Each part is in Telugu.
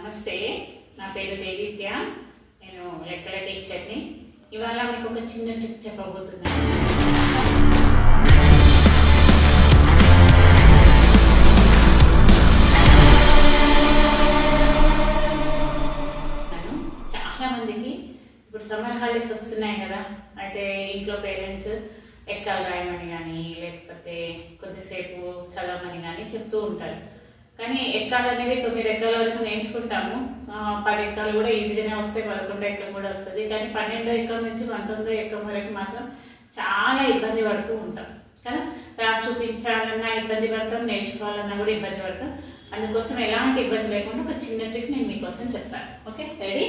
నమస్తే, నా పేరు దేవిద్య. నేను లెక్కల టీచర్ని. ఇవాళ మీకు ఒక చిన్న ట్రిక్ చెప్పబోతున్నాను. చాలా మందికి ఇప్పుడు సమ్మర్ హాలిడేస్ వస్తున్నాయి కదా, అయితే ఇంట్లో పేరెంట్స్ ఎక్కాలు రాయమని కానీ లేకపోతే కొద్దిసేపు చదవమని కానీ చెప్తూ ఉంటారు. కానీ ఎక్కాలు అనేవి 9 ఎక్కాల వరకు నేర్చుకుంటాము. 10 ఎక్కాలు కూడా ఈజీగానే వస్తాయి, 11 ఎక్కం కూడా వస్తుంది. కానీ 12 ఎక్కం నుంచి 19 ఎక్కం వరకు మాత్రం చాలా ఇబ్బంది పడుతూ ఉంటాం కదా. రాసి చూపించాలన్నా ఇబ్బంది పడతాం, నేర్చుకోవాలన్నా కూడా ఇబ్బంది పడతాం. అందుకోసం ఎలాంటి ఇబ్బంది లేకుండా ఒక చిన్న ట్రిక్ నేను మీకోసం చెప్తాను. Okay, ready?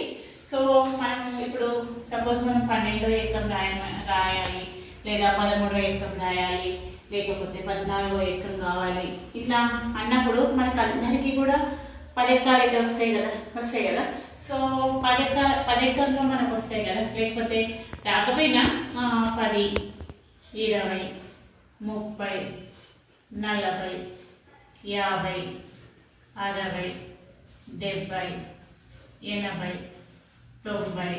సో మనం ఇప్పుడు సపోజ్ మనం 12 ఎక్కం రాయాలి, లేదా 13 ఎక్కం రాయాలి, లేకపోతే 14 ఎక్కం కావాలి. ఇట్లా అన్నప్పుడు మనకు అందరికీ కూడా 10 ఎక్కాలు అయితే వస్తాయి కదా. సో 10 ఎక్కంలో మనకు వస్తాయి కదా. లేకపోతే రాకపోయినా 10, 20, 30, 40, 50, 60, 70, 80, 90,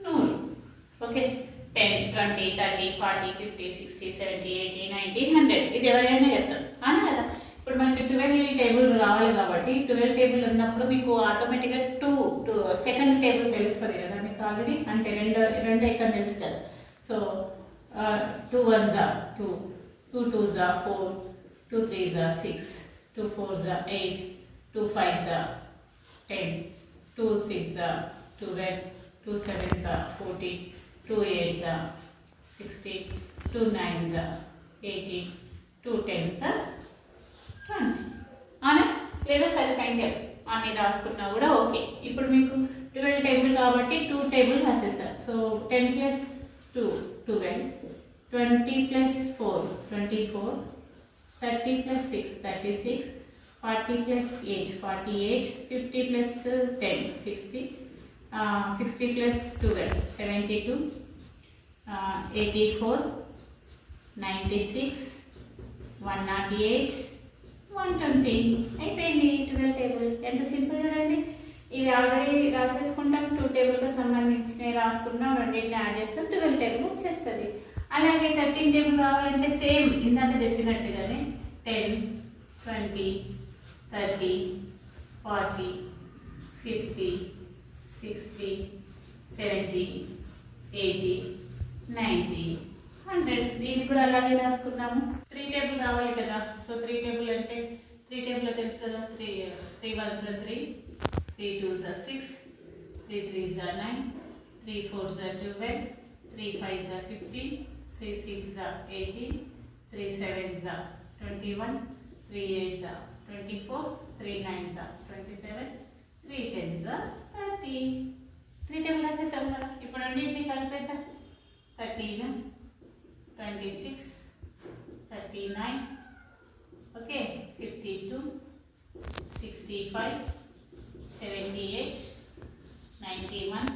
100. ఓకే, 10, 20, 30, 40, 50, 60, 70, 80, 90, 100. ఇది ఎవరైనా చెప్తారు అవునా కదా. ఇప్పుడు మనకి 12 టేబుల్ రావాలి కాబట్టి 12 టేబుల్ ఉన్నప్పుడు మీకు ఆటోమేటిక్గా 2 సెకండ్ టేబుల్ తెలుస్తుంది కదా మీకు ఆల్రెడీ. అంటే రెండు ఎక్కం తెలుసు కదా. So 2 1s are 2, 2 2s are 4, 2 3s are 6, 2 4s are 8, 2 5s are 10, 2 6s are 12, 2 7s are 14, 2 8s are 60, 2 9s are 80, 2 10s are 20. అవునా? లేదా సరి సంఖ్యలు అన్ని రాసుకున్నా కూడా ఓకే. ఇప్పుడు మీకు 12 టేబుల్ కాబట్టి 2 టేబుల్ రాసేసారు. సో 10 + 2 12, 20 + 4 24, 30 + 6 36, 40 + 8 48, 50 + 10 60, 60 + 12 72, 84, 96, 108, 120. అయిపోయింది 12 టేబుల్. ఎంత సింపుల్ చూడండి. ఇవి ఆల్రెడీ రాసేసుకుంటాం. 2 టేబుల్కి సంబంధించినవి రాసుకుంటాం, రెండింటిని యాడ్ చేస్తాం, 12 టేబుల్ వచ్చేస్తుంది. అలాగే 13 టేబుల్ రావాలంటే సేమ్ ఇందాక చెప్పినట్టుగానే 10, 20, 30, 40, 50, 60, 70, 80, 90, 100. దీన్ని కూడా అలాగే రాసుకున్నాము. 3 టేబుల్ రావాలి కదా. సో 3 టేబుల్ అంటే 3 టేబుల్ తెలుసు కదా. 3 1s are 3, 3 2s are 6, 3 3s are 9, 3 4s are 12, 3 5s are 15, 3 6s are 18, 3 7s are 21, 3 8s are 24, 3 9s are 27, 3 10s are 30. 3 table రాసేసాం కదా. ఇప్పుడు అన్నింటినీ కలిపేద్దాం. 13, 26, 39, ఓకే, 52, 65, 78, 91,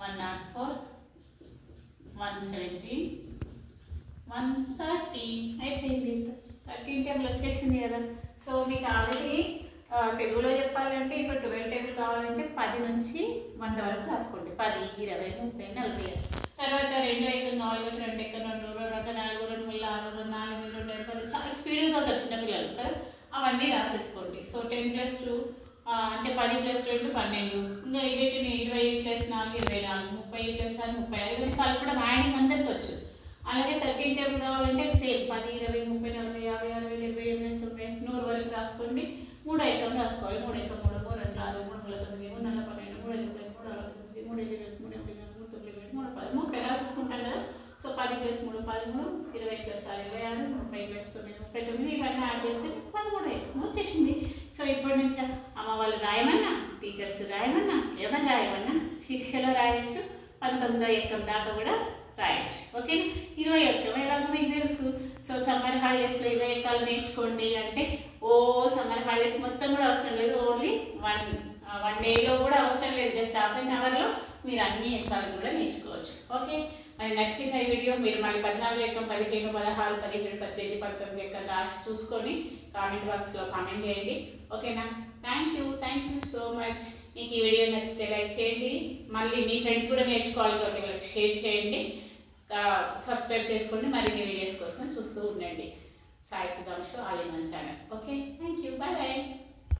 104, 117, 130. అయిపోయింది. 13 టేబుల్ వచ్చేసింది కదా. సో మీకు ఆల్రెడీ తెలుగులో చెప్పాలంటే ఇప్పుడు 12 టేబుల్ కావాలంటే 10 నుంచి 100 వరకు రాసుకోండి. 10, 20, 30, 40. తర్వాత 2 ఎక్కం కావాలి, 2 ఎక్కం 2 4 2 6 2 4 2 10. చాలా స్పీడ్గా అవుతారు చిన్నపిల్లలు కదా. అవన్నీ రాసేసుకోండి. సో 10 + 2 అంటే 10 + 2 12. ఇంకా వీటిని 20 + 4 24, 30 + 6 36. ఇవన్నీ కలపడం యాడింగ్ అందరికి వచ్చు. అలాగే 13 టేబుల్ రావాలంటే సేమ్ 10 20 30 40 50 60 70 80 90 100 వరకు రాసుకోండి. 3 ఎక్కం రాసుకోవాలి. 3 ఎక్కం 3 3 2 6 3 9 3 4 12 3 5 3 6 3 9 3 3 30 రాసేసుకుంటాం కదా. సో 10 + 3 13, 20 + 6 26, 30 + 9 39. ఇవన్నీ యాడ్ చేస్తే 13 ఎక్కం వచ్చేసింది. సో ఇప్పటి నుంచి అమ్మ వాళ్ళు రాయమన్నా, టీచర్స్ రాయమన్నా, ఎవరు రాయమన్నా చిటికలో రాయొచ్చు. 19 ఎక్కం దాకా కూడా రాయొచ్చు. ఓకే, 20 ఎక్కం ఎలాగో మీకు తెలుసు. సో సమ్మర్ హాలిడేస్లో 20 ఎక్కాలు నేర్చుకోండి అంటే సమ్మర్ హాలిడేస్ మొత్తం కూడా అవసరం లేదు. ఓన్లీ వన్ డేలో కూడా అవసరం లేదు. జస్ట్ ½ an hourలో మీరు అన్ని ఎక్కాలు కూడా నేర్చుకోవచ్చు. ఓకే, మరి నచ్చిన ఈ వీడియో మీరు మళ్ళీ 14 ఎక్కం 15 16 17 18 19 ఎక్కం రాసి చూసుకొని కామెంట్ బాక్స్లో కామెంట్ చేయండి. ఓకేనా? Thank you so much. మీకు ఈ వీడియో నచ్చితే లైక్ చేయండి, మళ్ళీ మీ ఫ్రెండ్స్ కూడా నేర్చుకోవాలి కాబట్టి వాళ్ళకి షేర్ చేయండి, సబ్స్క్రైబ్ చేసుకోండి, మరిన్ని వీడియోస్ కోసం చూస్తూ ఉండండి. Sai Sudhanshu all in one channel. Okay, thank you, bye bye.